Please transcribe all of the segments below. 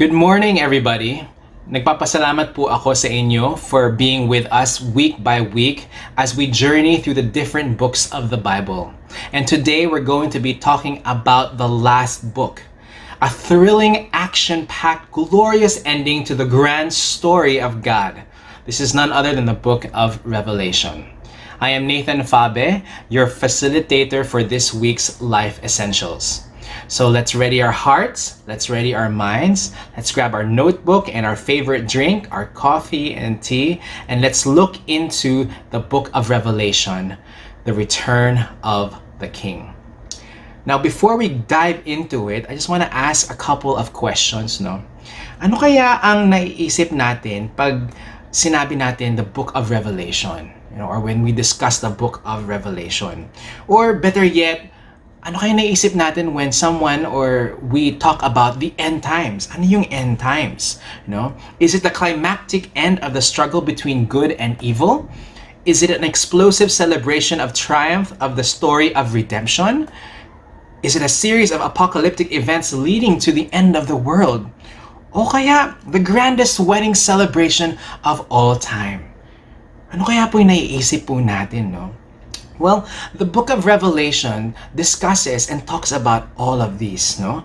Good morning, everybody. Nagpapasalamat po ako sa inyo for being with us week by week as we journey through the different books of the Bible. And today we're going to be talking about the last book, a thrilling, action-packed, glorious ending to the grand story of God. This is none other than the book of Revelation. I am Nathan Fabe, your facilitator for this week's Life Essentials. So let's ready our hearts, let's ready our minds, let's grab our notebook and our favorite drink, our coffee and tea, and let's look into the book of Revelation, the return of the King. Now, before we dive into it, I just want to ask a couple of questions, no? Ano kaya ang naiisip natin pag sinabi natin the book of Revelation? Or when we discuss the book of Revelation? Or better yet, ano kaya naisip natin when someone or we talk about the end times? Ano yung end times? Is it the climactic end of the struggle between good and evil? Is it an explosive celebration of triumph of the story of redemption? Is it a series of apocalyptic events leading to the end of the world? O kaya the grandest wedding celebration of all time? Ano kaya po yung naiisip po natin, no? Well, the book of Revelation discusses and talks about all of these, no?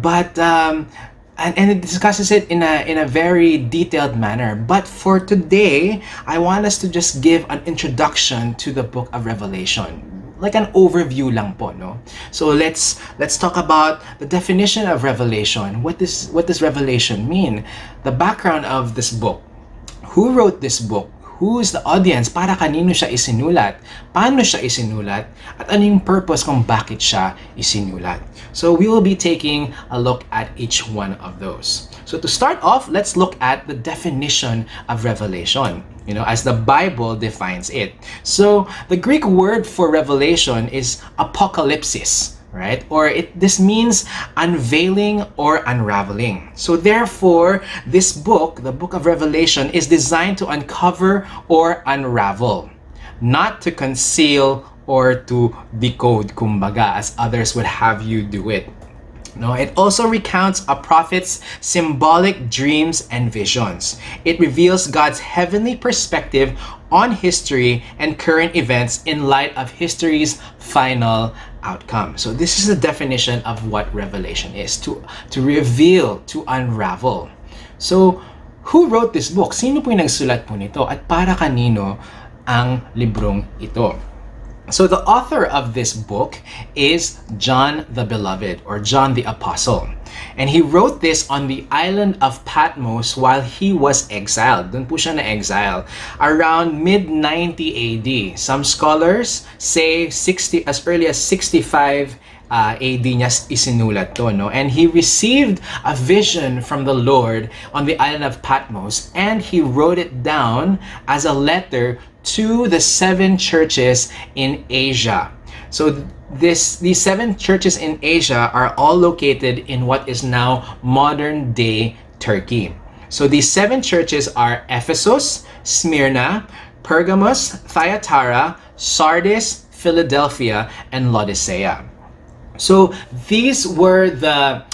But and it discusses it in a very detailed manner. But for today, I want us to just give an introduction to the book of Revelation, like an overview lang po, no? So let's talk about the definition of Revelation. What does Revelation mean? The background of this book. Who wrote this book? Who is the audience? Para kanino siya isinulat? Paano siya isinulat? At ano yung purpose kung bakit siya isinulat? So we will be taking a look at each one of those. So to start off, let's look at the definition of Revelation, as the Bible defines it. So the Greek word for revelation is apocalypsis. Right? Or this means unveiling or unraveling. So therefore, this book, the book of Revelation, is designed to uncover or unravel, not to conceal or to decode, kumbaga, as others would have you do it. No, it also recounts a prophet's symbolic dreams and visions. It reveals God's heavenly perspective on history and current events in light of history's final outcome. So this is the definition of what Revelation is, to reveal, to unravel. So who wrote this book? Sino po yung nagsulat po nito? At para kanino ang librong ito? So the author of this book is John the Beloved, or John the Apostle. And he wrote this on the island of Patmos while he was exiled. Doon po siya na-exile around mid-90 AD. Some scholars say as early as 65 AD niya isinulat to, no? And he received a vision from the Lord on the island of Patmos, and he wrote it down as a letter to the 7 churches in Asia. So these 7 churches in Asia are all located in what is now modern day Turkey. So these 7 churches are Ephesus, Smyrna, Pergamos, Thyatira, Sardis, Philadelphia, and Laodicea. So these were the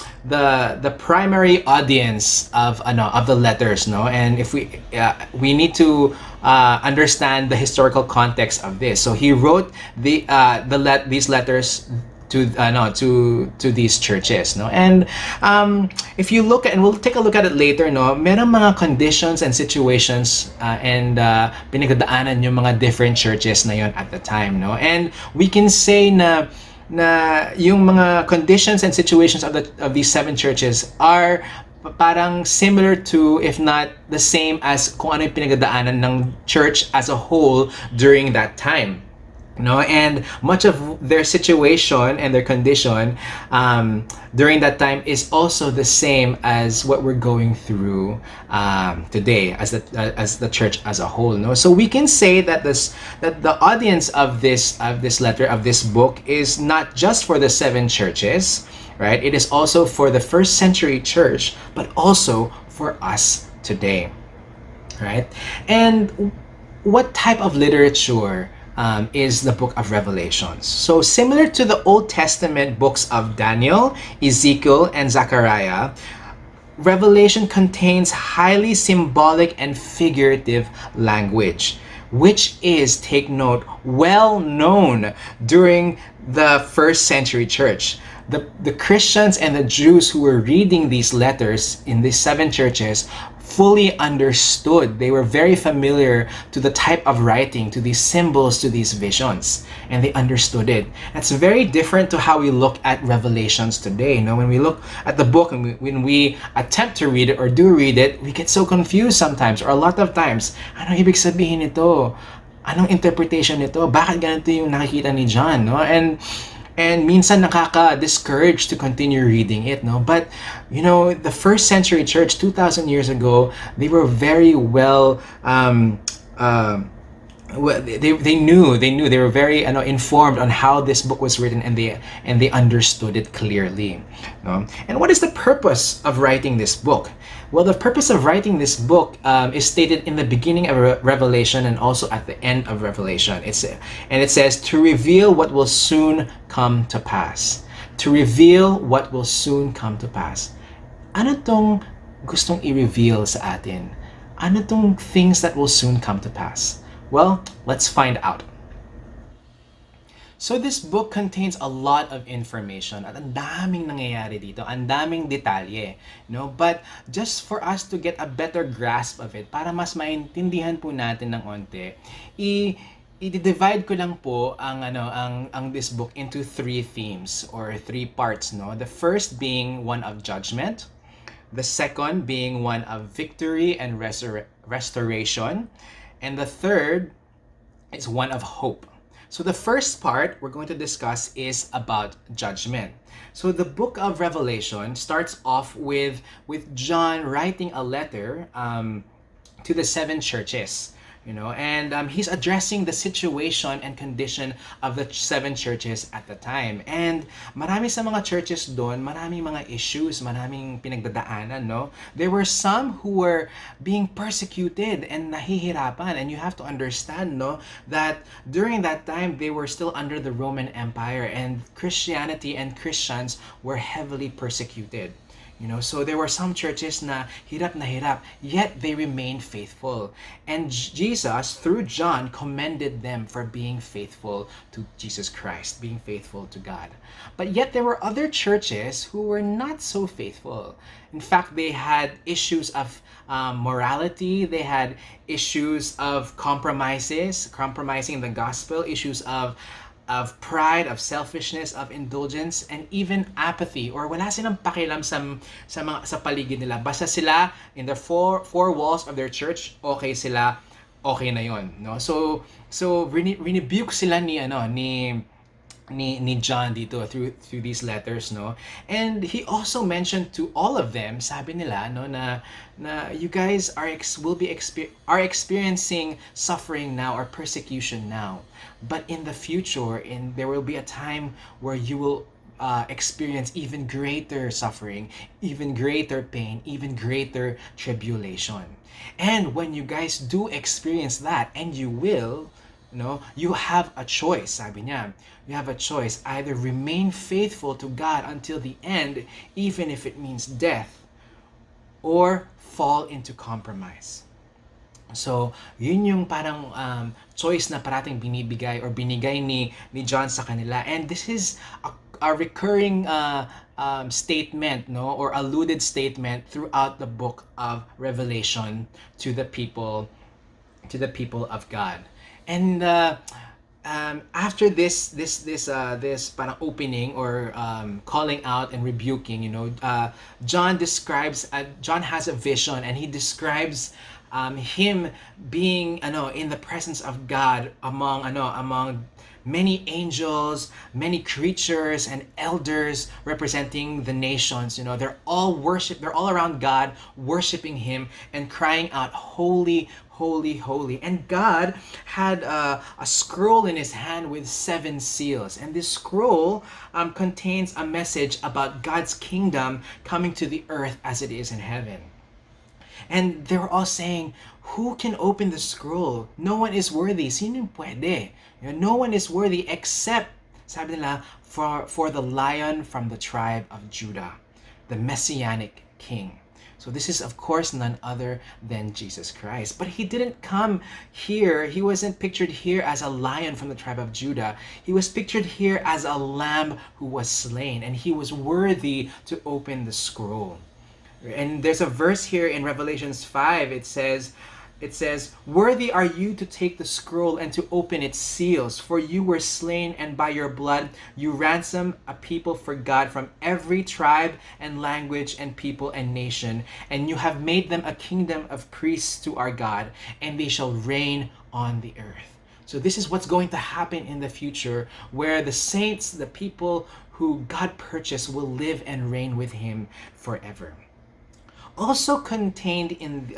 primary audience of the letters, no? And if we need to understand the historical context of this. So he wrote these letters to these churches, no? And if you look at, and we'll take a look at it later, no? Merong mga conditions and situations and pinagdaanan yung mga different churches na yon at the time, no? And we can say na yung mga conditions and situations of these 7 churches are parang similar to, if not the same as kung ano yung pinagdaanan ng church as a whole during that time. No, and much of their situation and their condition during that time is also the same as what we're going through today as the church as a whole. No, so we can say that the audience of this letter, of this book, is not just for the 7 churches, right? It is also for the first century church, but also for us today, right? And what type of literature is the book of Revelations? So similar to the Old Testament books of Daniel, Ezekiel, and Zechariah, Revelation contains highly symbolic and figurative language, which is, take note, well known during the first century church. The Christians and the Jews who were reading these letters in these seven churches fully understood. They were very familiar to the type of writing, to these symbols, to these visions, and they understood it. That's very different to how we look at Revelations today. You know, when we look at the book and when we attempt to read it or do read it, we get so confused sometimes, or a lot of times. Anong ibig sabihin nito? Anong interpretation nito? Bakit ganito yung nakikita ni John? No? And minsan nakaka-discourage to continue reading it, no? But, you know, the first century church, 2,000 years ago, they were very well, they knew, they were very informed on how this book was written, and they understood it clearly, no? And what is the purpose of writing this book? Well, the purpose of writing this book is stated in the beginning of Revelation and also at the end of Revelation. It says, to reveal what will soon come to pass. To reveal what will soon come to pass. Ano tong gustong i-reveal sa atin? Ano tong things that will soon come to pass? Well, let's find out. So this book contains a lot of information at ang daming nangyayari dito, ang daming detalye, no? But just for us to get a better grasp of it, para mas maintindihan po natin ng onte, i-divide ko lang po ang this book into three themes or three parts, no? The first being one of judgment, the second being one of victory and restoration, and the third is one of hope. So the first part we're going to discuss is about judgment. So the book of Revelation starts off with John writing a letter to the seven churches, you know, and he's addressing the situation and condition of the seven churches at the time. And marami sa mga churches doon, maraming mga issues, maraming pinagdadaanan, no? There were some who were being persecuted and nahihirapan, and you have to understand, no, that during that time they were still under the Roman Empire, and Christianity and Christians were heavily persecuted. You know, so there were some churches na hirap, yet they remained faithful. And Jesus, through John, commended them for being faithful to Jesus Christ, being faithful to God. But yet there were other churches who were not so faithful. In fact, they had issues of morality, they had issues of compromising the gospel, issues of pride, of selfishness, of indulgence, and even apathy, or wala silang pakialam sa paligid nila. Basta sila in the four walls of their church, okay sila, okay na yon, no? So rebuke sila ni John dito through these letters, no? And he also mentioned to all of them, sabi nila, no, na you guys are experiencing suffering now or persecution now, but in the future, there will be a time where you will experience even greater suffering, even greater pain, even greater tribulation. And when you guys do experience that, and you will, no, you have a choice, sabi niya. You have a choice. Either remain faithful to God until the end, even if it means death, or fall into compromise. So, yun yung parang choice na parating binigay ni John sa kanila. And this is a recurring statement, no, or alluded statement throughout the book of Revelation to the people of God. And after this parang opening or calling out and rebuking, you know, John has a vision, and he describes him being in the presence of God among many angels, many creatures and elders representing the nations. You know, they're all around God, worshiping him and crying out, holy, holy, holy. And God had a scroll in his hand with 7 seals, and this scroll contains a message about God's kingdom coming to the earth as it is in heaven. And they were all saying, who can open the scroll? No one is worthy. Sino pwede? You know, no one is worthy except, sabi nila, for the Lion from the tribe of Judah, the Messianic King. So this is, of course, none other than Jesus Christ. But he didn't come here. He wasn't pictured here as a lion from the tribe of Judah. He was pictured here as a lamb who was slain, and he was worthy to open the scroll. And there's a verse here in Revelations 5. It says, "Worthy are you to take the scroll and to open its seals, for you were slain, and by your blood you ransom a people for God from every tribe and language and people and nation, and you have made them a kingdom of priests to our God, and they shall reign on the earth." So this is what's going to happen in the future, where the saints, the people who God purchased, will live and reign with him forever. Also contained in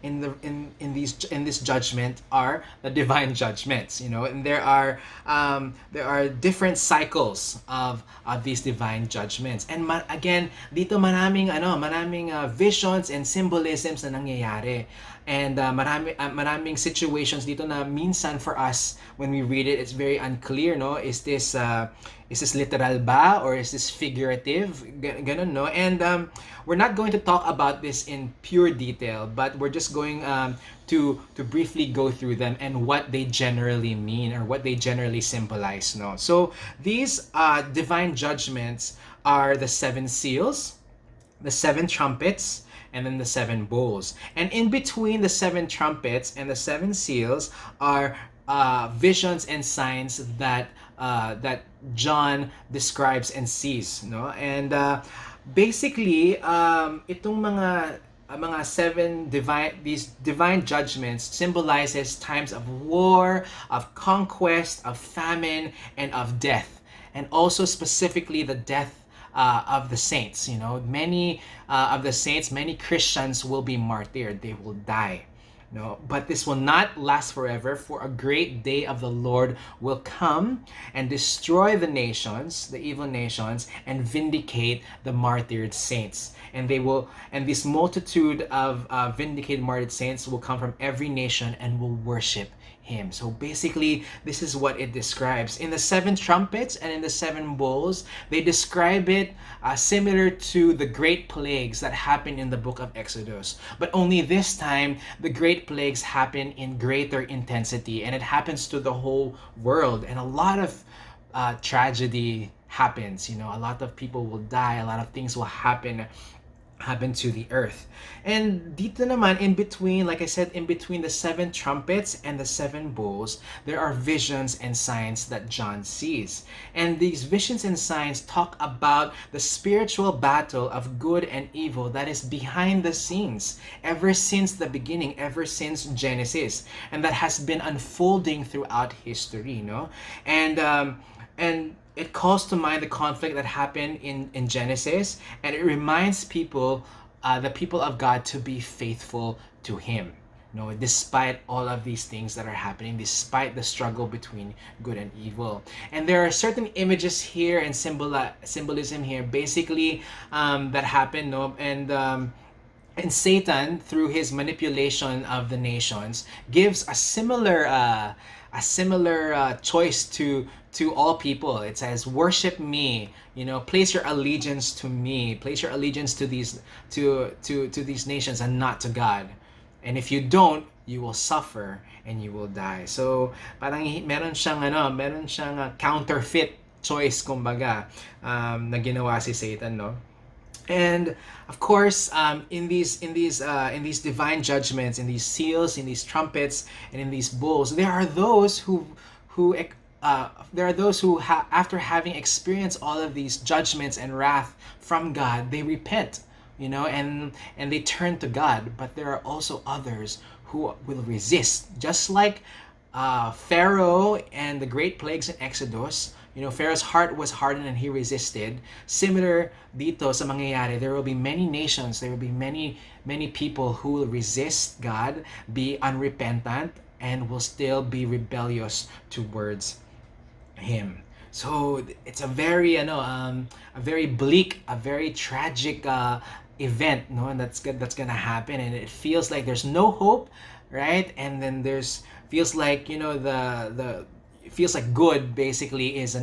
this judgment are the divine judgments, and there are different cycles of these divine judgments. And again, dito maraming visions and symbolisms na nangyayari. And maraming situations dito na minsan for us when we read it, it's very unclear, no? Is this literal ba, or is this figurative? Ganun, no? And we're not going to talk about this in pure detail, but we're just going to briefly go through them and what they generally mean, or what they generally symbolize, no? So these divine judgments are the 7 seals, the 7 trumpets, and then the 7 bowls. And in between the 7 trumpets and the 7 seals are visions and signs that John describes and sees, no? And basically, itong mga 7 these divine judgments symbolizes times of war, of conquest, of famine, and of death, and also specifically the death of the saints. Many of the saints, many Christians will be martyred. They will die. No, but this will not last forever, for a great day of the Lord will come and destroy the nations, the evil nations, and vindicate the martyred saints. And this multitude of vindicated martyred saints will come from every nation and will worship him. So basically, this is what it describes. In the 7 trumpets and in the 7 bowls, they describe it similar to the great plagues that happened in the book of Exodus. But only this time, the great plagues happen in greater intensity, and it happens to the whole world. And a lot of tragedy happens. A lot of people will die. A lot of things will happen to the earth. And dito naman, in between, like I said, in between the 7 trumpets and the 7 bowls, there are visions and signs that John sees. And these visions and signs talk about the spiritual battle of good and evil that is behind the scenes ever since the beginning, ever since Genesis, and that has been unfolding throughout history, and it calls to mind the conflict that happened in Genesis, and it reminds people, the people of God, to be faithful to him. Despite all of these things that are happening, despite the struggle between good and evil. And there are certain images here and symbolism here, basically, that happen, and Satan, through his manipulation of the nations, gives a similar choice to all people. It says, "Worship me." Place your allegiance to me. Place your allegiance to these nations and not to God. And if you don't, you will suffer and you will die. So parang meron siyang counterfeit choice, kumbaga, na ginawa si Satan, no? And of course, in these divine judgments, in these seals, in these trumpets, and in these bowls, there are those who after having experienced all of these judgments and wrath from God, they repent, and they turn to God. But there are also others who will resist, just like Pharaoh and the great plagues in Exodus. Pharaoh's heart was hardened and he resisted. Similar dito sa mangyayari, there will be many nations, there will be many people who will resist God, be unrepentant, and will still be rebellious towards him. So it's a very bleak, a very tragic event, and that's gonna happen, and it feels like there's no hope, right? And then feels like it feels like good basically is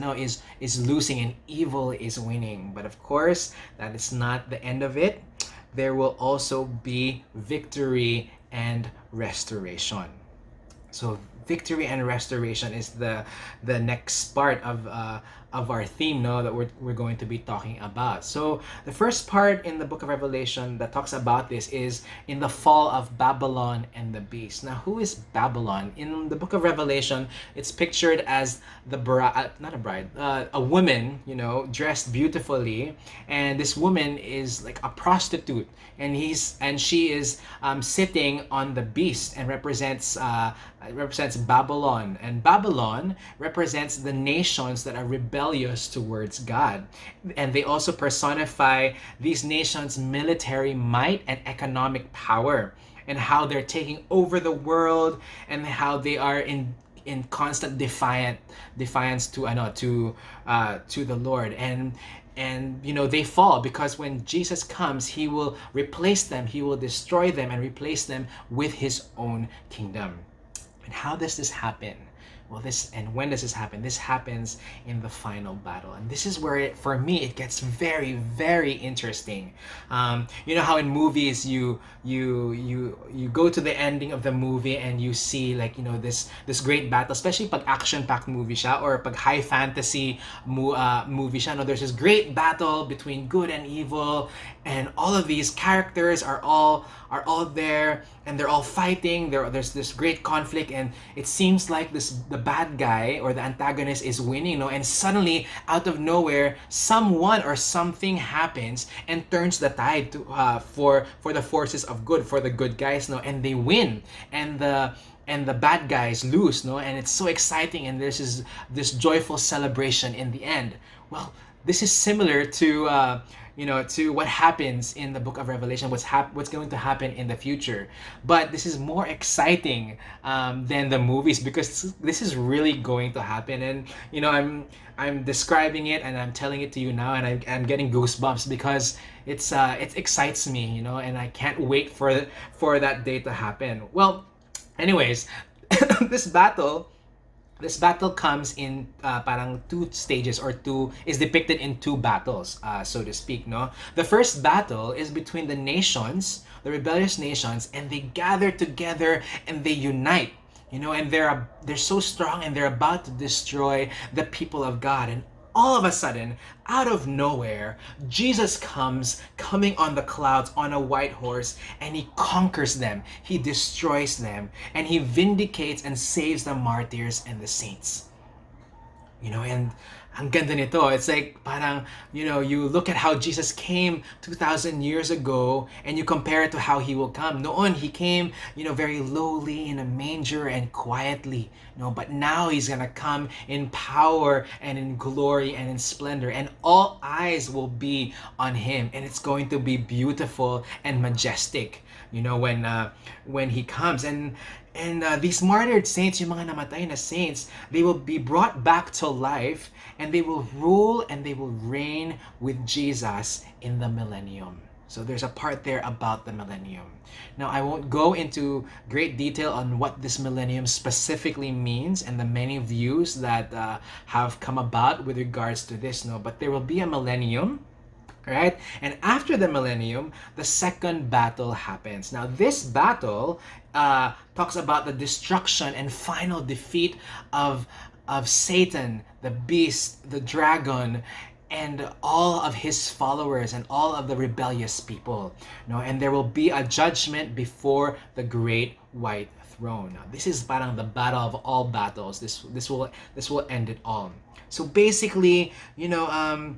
losing and evil is winning. But of course, that is not the end of it. there will also be victory and restoration. So victory and restoration is the next part of our theme, no, that we're going to be talking about. So the first part in the book of Revelation that talks about this is in the fall of Babylon and the beast. Now, who is Babylon? In the book of Revelation, it's pictured as the bride, not a bride, a woman, you know, dressed beautifully, and this woman is like a prostitute, and she is sitting on the beast and represents Babylon. And Babylon represents the nations that are rebellious towards God. And they also personify these nations' military might and economic power, and how they're taking over the world, and how they are in constant defiance to the Lord. And you know, they fall because when Jesus comes, he will replace them, he will destroy them and replace them with his own kingdom. And how does this happen? Well, when does this happen? This happens in the final battle, and this is where for me it gets very, very interesting. You know how in movies you go to the ending of the movie and you see, like, you know, this great battle, especially pag action-packed movie siya or pag high fantasy movie siya. No, there's this great battle between good and evil, and all of these characters are all there, and they're all fighting. There's this great conflict, and it seems like the bad guy or the antagonist is winning, no? And suddenly, out of nowhere, someone or something happens and turns the tide to for the forces of good, for the good guys, no? And they win, and the bad guys lose, no? And it's so exciting, and there's this joyful celebration in the end. Well, this is similar to to what happens in the book of Revelation, what's going to happen in the future. But this is more exciting than the movies, because this is really going to happen. And you know, I'm describing it and I'm telling it to you now, and I'm getting goosebumps because it excites me, you know, and I can't wait for that day to happen. Well, anyways, this battle comes in parang two stages, or is depicted in two battles, so to speak, no? The first battle is between the nations, the rebellious nations, and they gather together and they unite, you know, and they're so strong, and they're about to destroy the people of God. And all of a sudden, out of nowhere, Jesus coming on the clouds on a white horse, and he conquers them, he destroys them, and he vindicates and saves the martyrs and the saints. You know, and ang ganda nito. It's like parang, you know, you look at how Jesus came 2,000 years ago and you compare it to how he will come. Noon, he came, you know, very lowly in a manger and quietly. No, but now he's gonna come in power and in glory and in splendor, and all eyes will be on him, and it's going to be beautiful and majestic, you know, when he comes. And these martyred saints, yung mga namatay na saints, they will be brought back to life, and they will rule and they will reign with Jesus in the millennium. So there's a part there about the millennium. Now, I won't go into great detail on what this millennium specifically means and the many views that have come about with regards to this, no, but there will be a millennium. Right? And after the millennium, the second battle happens. Now, this battle talks about the destruction and final defeat of Satan, the beast, the dragon, and all of his followers and all of the rebellious people. No, and there will be a judgment before the great white throne. Now, this is parang the battle of all battles. This will end it all. So basically, you know,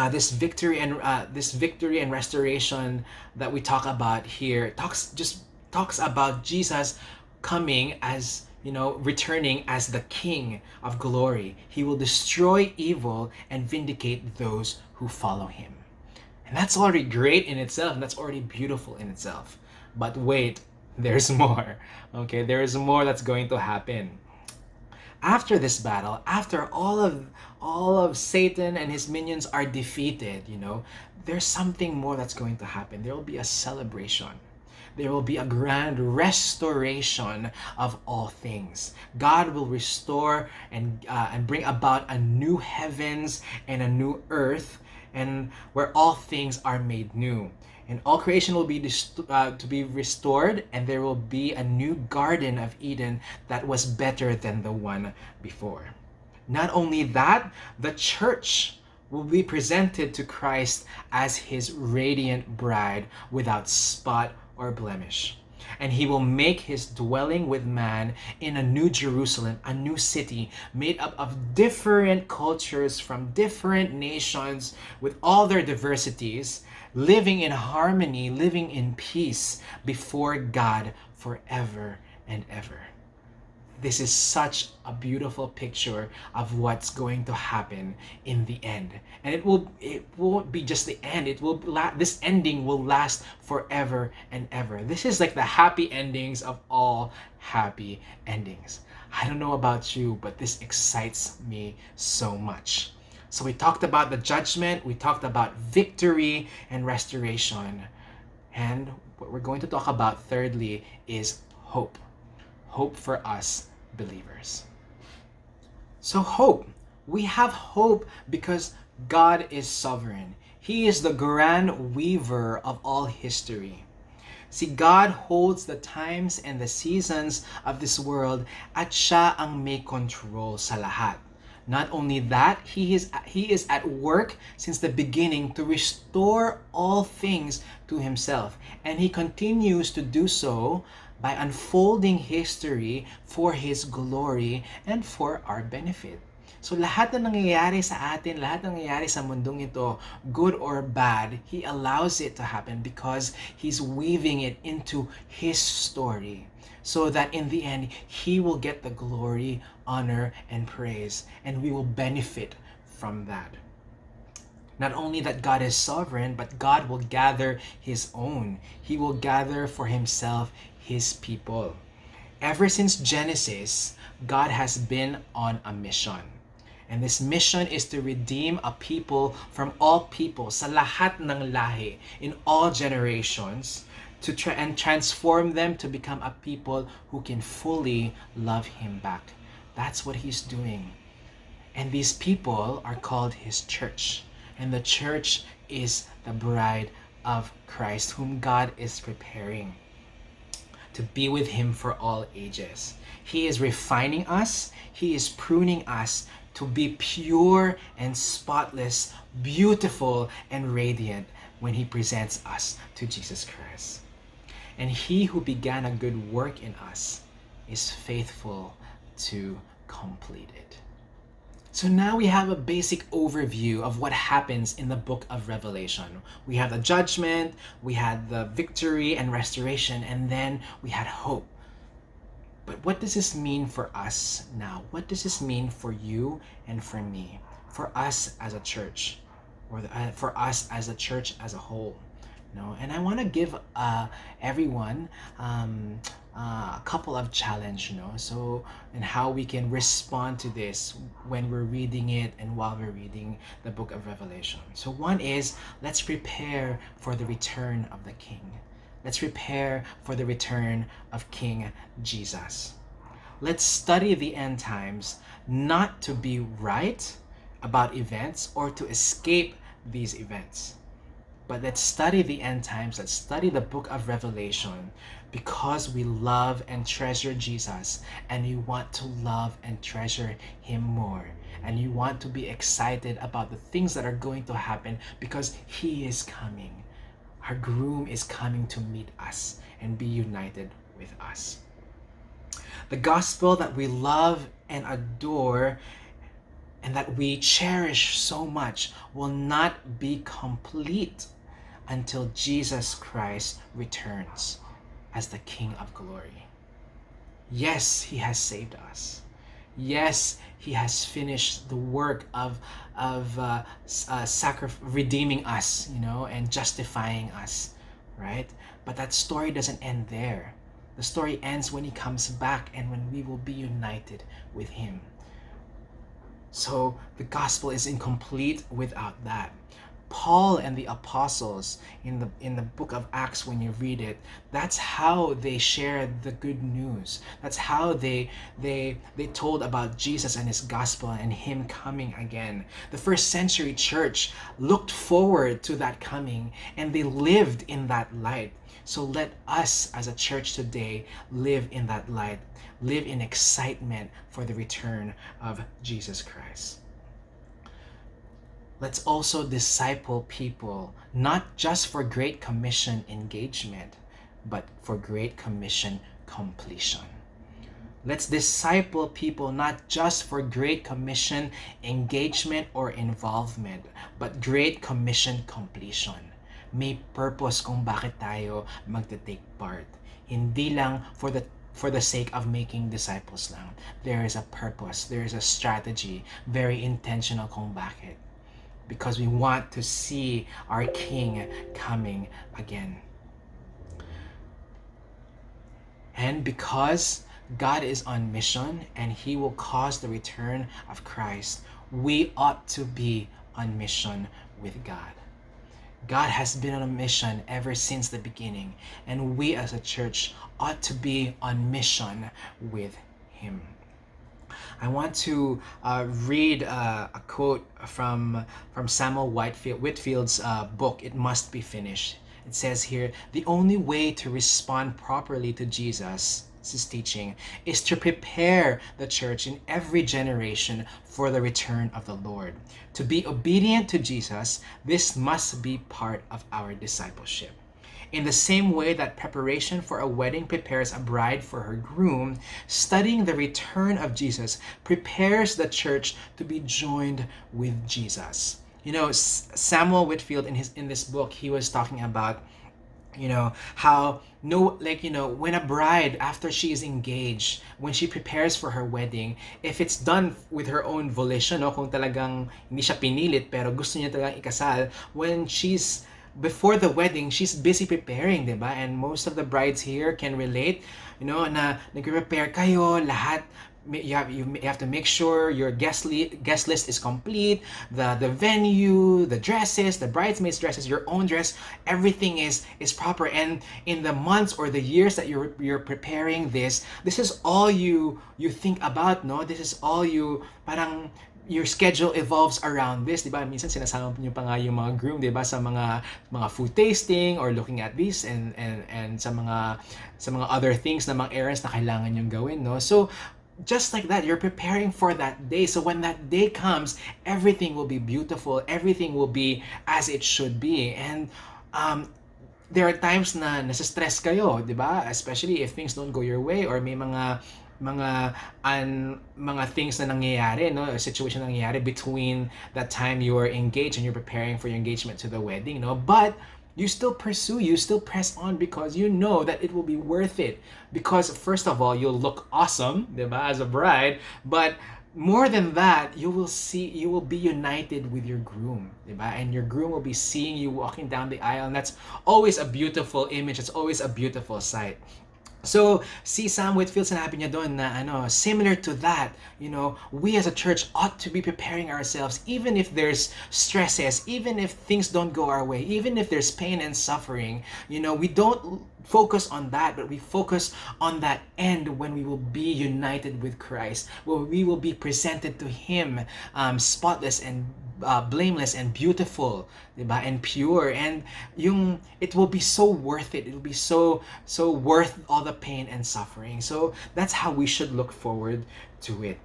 this victory and restoration that we talk about here talks about Jesus coming as, you know, returning as the King of glory. He will destroy evil and vindicate those who follow him. And that's already great in itself, and that's already beautiful in itself. But wait, there's more. Okay, there is more that's going to happen. After this battle, after all of Satan and his minions are defeated, you know, there's something more that's going to happen. There will be a celebration. There will be a grand restoration of all things. God will restore and bring about a new heavens and a new earth, and where all things are made new. And all creation will be to be restored, and there will be a new Garden of Eden that was better than the one before. Not only that, the church will be presented to Christ as his radiant bride without spot or blemish. And he will make his dwelling with man in a new Jerusalem, a new city made up of different cultures from different nations with all their diversities, living in harmony, living in peace before God forever and ever. This is such a beautiful picture of what's going to happen in the end. And it won't be just the end. This ending will last forever and ever. This is like the happy endings of all happy endings. I don't know about you, but this excites me so much. So we talked about the judgment, we talked about victory and restoration. And what we're going to talk about thirdly is hope. Hope for us believers. So hope. We have hope because God is sovereign. He is the grand weaver of all history. See, God holds the times and the seasons of this world at siya ang may control sa lahat. Not only that, he is at work since the beginning to restore all things to himself. And he continues to do so by unfolding history for his glory and for our benefit. So lahat na nangyayari sa atin, lahat na nangyayari sa mundong ito, good or bad, he allows it to happen because he's weaving it into his story. So that in the end, he will get the glory, honor, and praise, and we will benefit from that. Not only that God is sovereign, but God will gather his own. He will gather for himself his people. Ever since Genesis, God has been on a mission. And this mission is to redeem a people from all people, sa lahat ng lahi, in all generations, and transform them to become a people who can fully love him back. That's what he's doing. And these people are called his church. And the church is the bride of Christ, whom God is preparing to be with him for all ages. He is refining us. He is pruning us to be pure and spotless, beautiful and radiant when he presents us to Jesus Christ. And he who began a good work in us is faithful to complete it. So now we have a basic overview of what happens in the book of Revelation. We have the judgment, we had the victory and restoration, and then we had hope. But what does this mean for us now? What does this mean for you and for me? For us as a church, or for us as a church as a whole? And I want to give everyone a couple of challenge, so and how we can respond to this when we're reading it and while we're reading the book of Revelation. So one is, let's prepare for the return of the King. Let's prepare for the return of King Jesus. Let's study the end times, not to be right about events or to escape these events. But let's study the end times, let's study the book of Revelation because we love and treasure Jesus, and we want to love and treasure him more. And you want to be excited about the things that are going to happen because he is coming. Our groom is coming to meet us and be united with us. The gospel that we love and adore and that we cherish so much will not be complete until Jesus Christ returns as the King of glory. Yes, he has saved us. Yes, he has finished the work of redeeming us, and justifying us, right? But that story doesn't end there. The story ends when he comes back and when we will be united with him. So the gospel is incomplete without that. Paul and the apostles in the book of Acts, when you read it, that's how they shared the good news. That's how they told about Jesus and his gospel and him coming again. The first century church looked forward to that coming, and they lived in that light. So let us as a church today live in that light, live in excitement for the return of Jesus Christ. Let's also disciple people, not just for Great Commission engagement, but for Great Commission completion. Let's disciple people not just for Great Commission engagement or involvement, but Great Commission completion. May purpose kung bakit tayo magte-take part. Hindi lang for the sake of making disciples lang. There is a purpose, there is a strategy, very intentional kung bakit. Because we want to see our King coming again. And because God is on mission and he will cause the return of Christ, we ought to be on mission with God. God has been on a mission ever since the beginning, and we as a church ought to be on mission with him. I want to read a quote from Samuel Whitfield's book, It Must Be Finished. It says here, the only way to respond properly to Jesus' teaching is to prepare the church in every generation for the return of the Lord. To be obedient to Jesus, this must be part of our discipleship. In the same way that preparation for a wedding prepares a bride for her groom, studying the return of Jesus prepares the church to be joined with Jesus. You know, Samuel Whitfield in this book, he was talking about, you know, how when a bride, after she is engaged, when she prepares for her wedding, if it's done with her own volition, no, kung talagang hindi siya pinilit pero gusto niya talagang ikasal, when she's before the wedding, she's busy preparing, diba? And most of the brides here can relate, you know, na nagre-prepare kayo, lahat. You have to make sure your guest list is complete, the venue, the dresses, the bridesmaids dresses, your own dress, everything is proper. And in the months or the years that you're preparing this is all you think about, no? This is all you parang your schedule evolves around this, di ba? Minsan sinasama niyo pa nga yung mga groom, di ba, sa mga food tasting or looking at this and sa mga other things na mga errands na kailangan niyong gawin, no? So just like that, you're preparing for that day. So when that day comes, everything will be beautiful, everything will be as it should be. And there are times na nasa-stress kayo, di ba? Especially if things don't go your way or may mga things na nangyayari, no, a situation na nangyayari between that time you are engaged and you're preparing for your engagement to the wedding, no, but you still pursue, you still press on because you know that it will be worth it. Because first of all, you'll look awesome, diba, as a bride, but more than that, you will be united with your groom, diba? And your groom will be seeing you walking down the aisle, and that's always a beautiful image. It's always a beautiful sight. So, si Sam Whitfield, sinabi niya doon na similar to that, you know, we as a church ought to be preparing ourselves even if there's stresses, even if things don't go our way, even if there's pain and suffering. You know, we don't focus on that, but we focus on that end when we will be united with Christ, where we will be presented to Him spotless and blameless and beautiful, diba? And pure, and it will be so worth it. It will be so worth all the pain and suffering. So that's how we should look forward to it.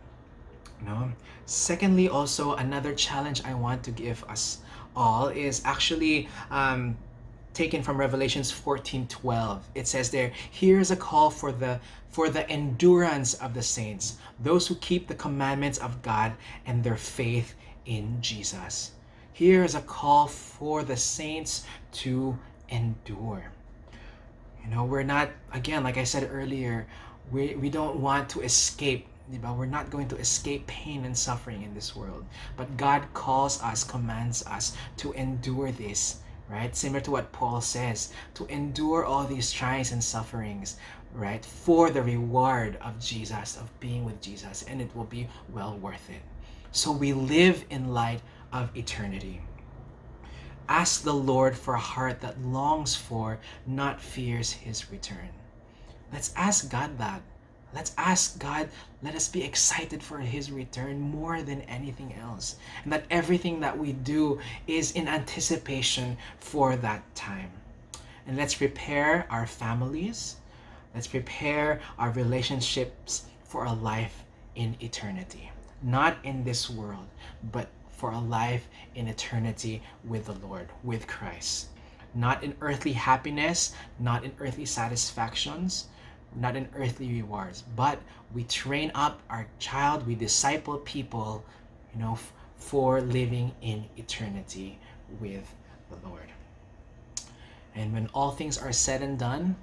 No. Secondly, also another challenge I want to give us all is actually taken from Revelations 14:12. It says there, "Here is a call for the endurance of the saints, those who keep the commandments of God and their faith in Jesus." Here is a call for the saints to endure. You know, we're not, again, like I said earlier, we don't want to escape. We're not going to escape pain and suffering in this world. But God calls us, commands us to endure this, right? Similar to what Paul says, to endure all these trials and sufferings, right? For the reward of Jesus, of being with Jesus, and it will be well worth it. So we live in light of eternity. Ask the Lord for a heart that longs for, not fears his return. Let's ask God that. Let's ask God, let us be excited for his return more than anything else. And that everything that we do is in anticipation for that time. And let's prepare our families. Let's prepare our relationships for a life in eternity. Not in this world, but for a life in eternity with the Lord, with Christ. Not in earthly happiness, not in earthly satisfactions, not in earthly rewards, but we train up our child, we disciple people, for living in eternity with the Lord. And when all things are said and done,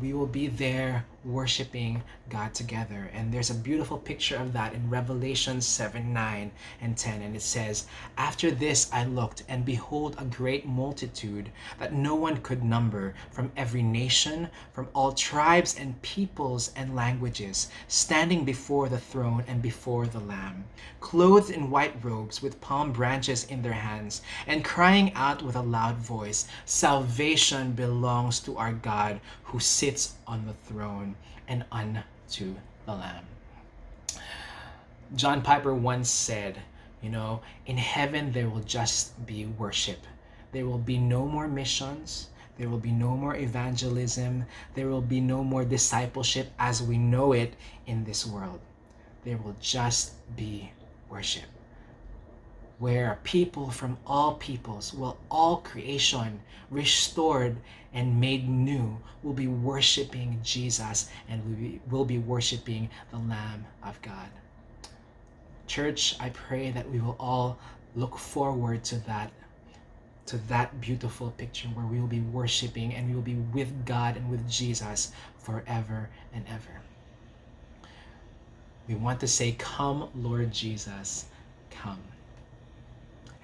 we will be there worshiping God together. And there's a beautiful picture of that in Revelation 7, 9, and 10. And it says, "After this I looked, and behold, a great multitude that no one could number, from every nation, from all tribes and peoples and languages, standing before the throne and before the Lamb, clothed in white robes, with palm branches in their hands, and crying out with a loud voice, 'Salvation belongs to our God who sits on the throne and unto the Lamb.'" John Piper once said, in heaven there will just be worship. There will be no more missions. There will be no more evangelism. There will be no more discipleship as we know it in this world. There will just be worship, where people from all peoples, all creation restored and made new, will be worshiping Jesus, and we will be worshiping the Lamb of God. Church, I pray that we will all look forward to that beautiful picture where we will be worshiping and we will be with God and with Jesus forever and ever. We want to say, "Come, Lord Jesus, come."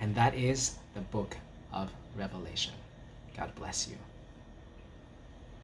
And that is the book of Revelation. God bless you.